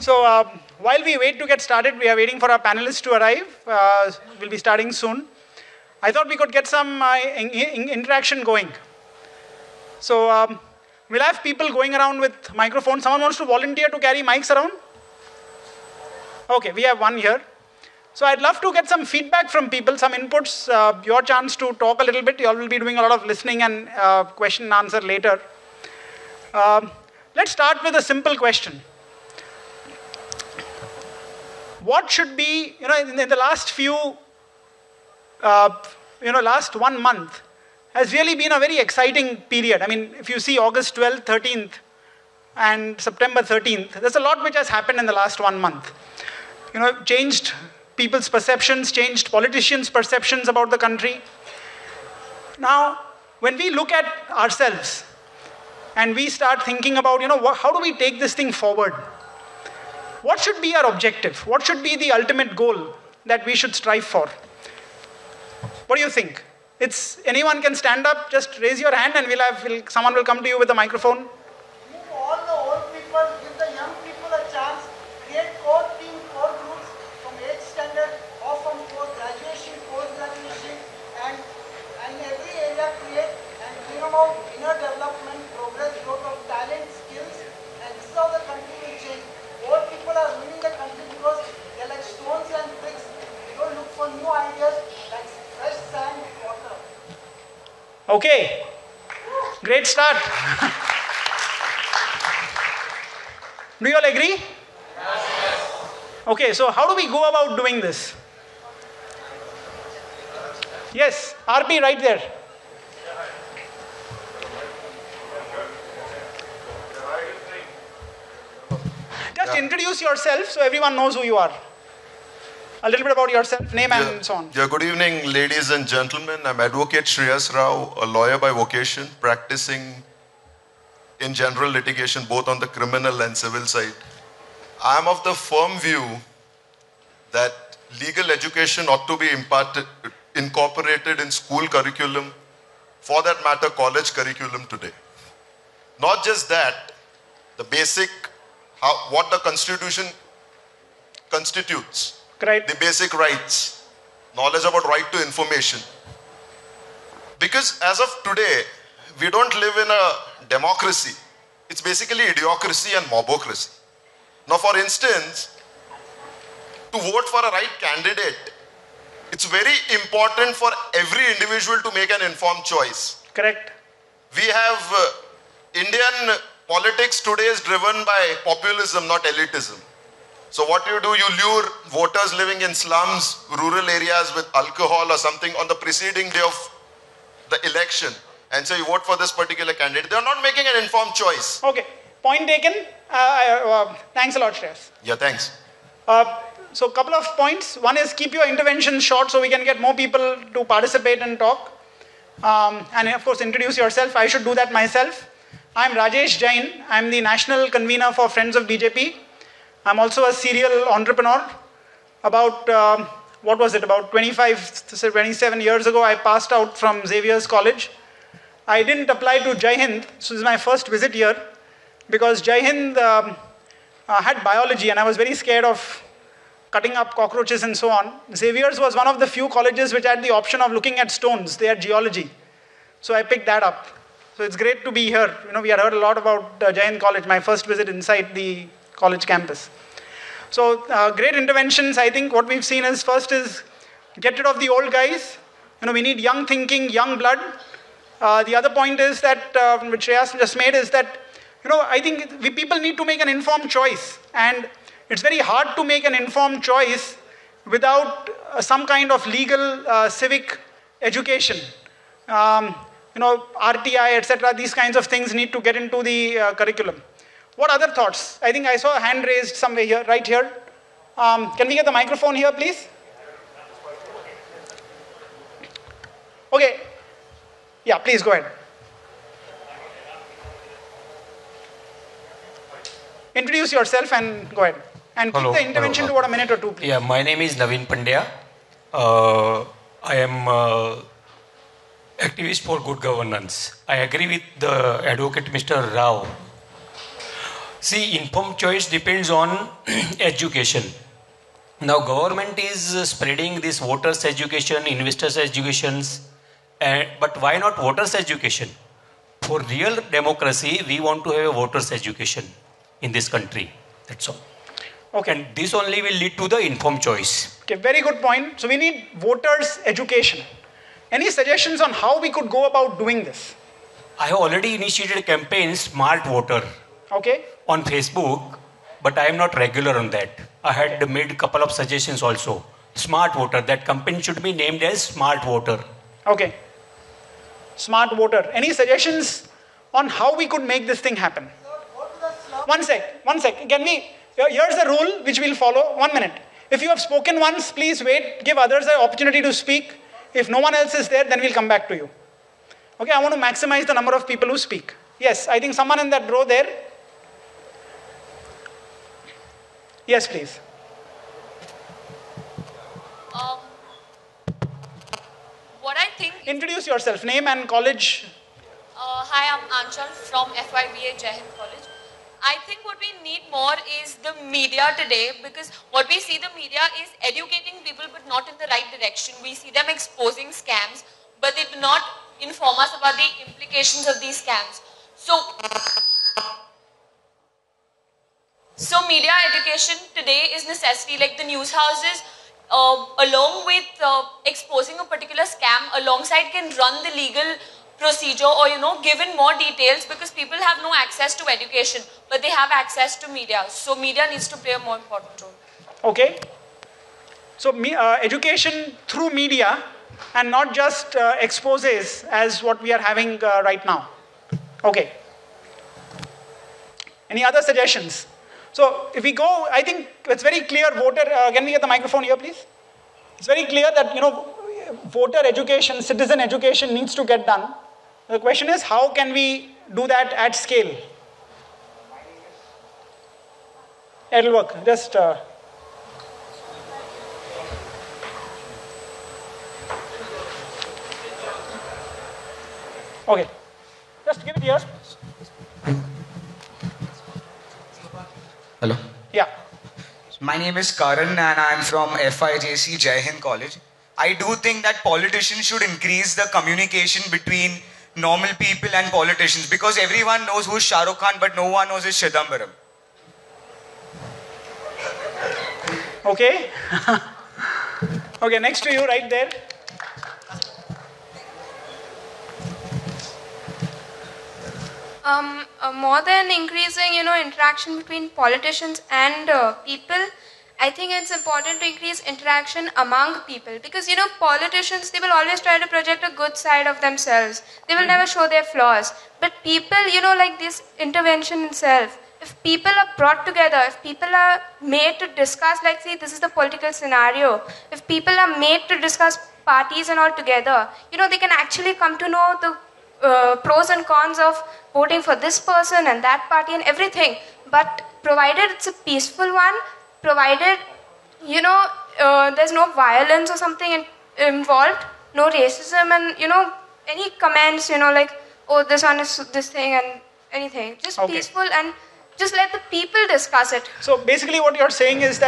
So while we wait to get started, we are waiting for our panelists to arrive. We'll be starting soon. I thought we could get some interaction going. So we'll have people going around with microphones. Someone wants to volunteer to carry mics around? Okay, we have one here. So I'd love to get some feedback from people, some inputs, your chance to talk a little bit. You all will be doing a lot of listening and question and answer later. Let's start with a simple question. What should be, in the last last 1 month has really been a very exciting period. I mean, if you see August 12th, 13th, and September 13th, there's a lot which has happened in the last 1 month. Changed people's perceptions, changed politicians' perceptions about the country. Now, when we look at ourselves and we start thinking about, how do we take this thing forward? What should be our objective? What should be the ultimate goal that we should strive for? What do you think? Anyone can stand up, just raise your hand and someone will come to you with a microphone. Move all the old people, give the young people a chance, create core team, core groups from 8th standard or from graduation, post-graduation, and every area create and bring about inner development, progress, growth of talent, skills, and this is how the country will change. Old people are ruining the country because they're like stones and bricks. They don't look for new ideas like fresh sand, water. Okay, great start. Do you all agree? Yes. Okay, so how do we go about doing this? Yes, RP right there. Just introduce yourself so everyone knows who you are. A little bit about yourself, name and so on. Yeah, good evening, ladies and gentlemen. I'm Advocate Shreyas Rao, a lawyer by vocation, practicing in general litigation, both on the criminal and civil side. I'm of the firm view that legal education ought to be incorporated in school curriculum, for that matter, college curriculum today. Not just that, the basic, what the Constitution constitutes. Right. The basic rights, knowledge about right to information. Because as of today, we don't live in a democracy. It's basically idiocracy and mobocracy. Now, for instance, to vote for a right candidate, it's very important for every individual to make an informed choice. Correct. We have Indian politics today is driven by populism, not elitism. So what you do, you lure voters living in slums, rural areas with alcohol or something on the preceding day of the election and say you vote for this particular candidate. They're not making an informed choice. Okay, point taken. Thanks a lot, Shreyas. Yeah, thanks. So a couple of points. One is keep your interventions short so we can get more people to participate and talk. And of course, introduce yourself. I should do that myself. I'm Rajesh Jain. I'm the national convener for Friends of BJP. I'm also a serial entrepreneur. About, about 27 years ago, I passed out from Xavier's College. I didn't apply to Jai Hind, so this is my first visit here, because Jai Hind had biology and I was very scared of cutting up cockroaches and so on. Xavier's was one of the few colleges which had the option of looking at stones. They had geology. So I picked that up. So it's great to be here. We had heard a lot about Jai Hind College, my first visit inside the college campus. So great interventions. I think what we've seen is first is get rid of the old guys. We need young thinking, young blood. The other point is that, which Shreyas just made, is that, I think people need to make an informed choice. And it's very hard to make an informed choice without some kind of legal, civic education. RTI, etc. These kinds of things need to get into the curriculum. What other thoughts? I think I saw a hand raised somewhere here, right here. Can we get the microphone here, please? Okay. Yeah, please go ahead. Introduce yourself and go ahead. And keep the intervention to about a minute or two, please. Yeah, my name is Naveen Pandya. I am activist for good governance. I agree with the advocate Mr. Rao. See, informed choice depends on education. Now, government is spreading this voters' education, investors' educations, but why not voters' education? For real democracy, we want to have a voters' education in this country. That's all. Okay. And this only will lead to the informed choice. Okay, very good point. So we need voters' education. Any suggestions on how we could go about doing this? I have already initiated a campaign, Smart Voter, Okay. on Facebook, but I am not regular on that. I had made a couple of suggestions also. Smart Voter, that campaign should be named as Smart Voter. Okay. Smart voter. Any suggestions on how we could make this thing happen? One sec. Can we, here's the rule which we'll follow. 1 minute. If you have spoken once, please wait. Give others the opportunity to speak. If no one else is there, then we'll come back to you. Okay, I want to maximize the number of people who speak. Yes, I think someone in that row there. Yes, please. What I think, Introduce yourself, name and college. hi, I'm Anchal from FYBA Jain College. I think what we need more is the media today, because what we see the media is educating people but not in the right direction. We see them exposing scams, but they do not inform us about the implications of these scams. So media education today is necessary, like the news houses, along with exposing a particular scam, alongside can run the legal procedure or, give in more details, because people have no access to education, but they have access to media. So media needs to play a more important role. Okay. So education through media and not just exposes as what we are having right now. Okay. Any other suggestions? So if we go, I think it's very clear voter, can we get the microphone here please? It's very clear that, voter education, citizen education needs to get done. The question is, how can we do that at scale? It'll work. Just okay. Just give it here. Hello. Yeah. My name is Karan and I'm from FIJC Jai Hind College. I do think that politicians should increase the communication between normal people and politicians, because everyone knows who's Shah Rukh Khan but no one knows his Chidambaram. Okay. Okay, next to you right there. More than increasing, interaction between politicians and people, I think it's important to increase interaction among people, because, politicians, they will always try to project a good side of themselves. They will never show their flaws. But people, like this intervention itself, if people are brought together, if people are made to discuss, like, see, this is the political scenario. If people are made to discuss parties and all together, they can actually come to know the pros and cons of voting for this person and that party and everything. But provided it's a peaceful one, provided, there's no violence or something involved, no racism and, any comments, like, oh, this one is this thing and anything. Just Okay. peaceful and just let the people discuss it. So basically what you're saying is that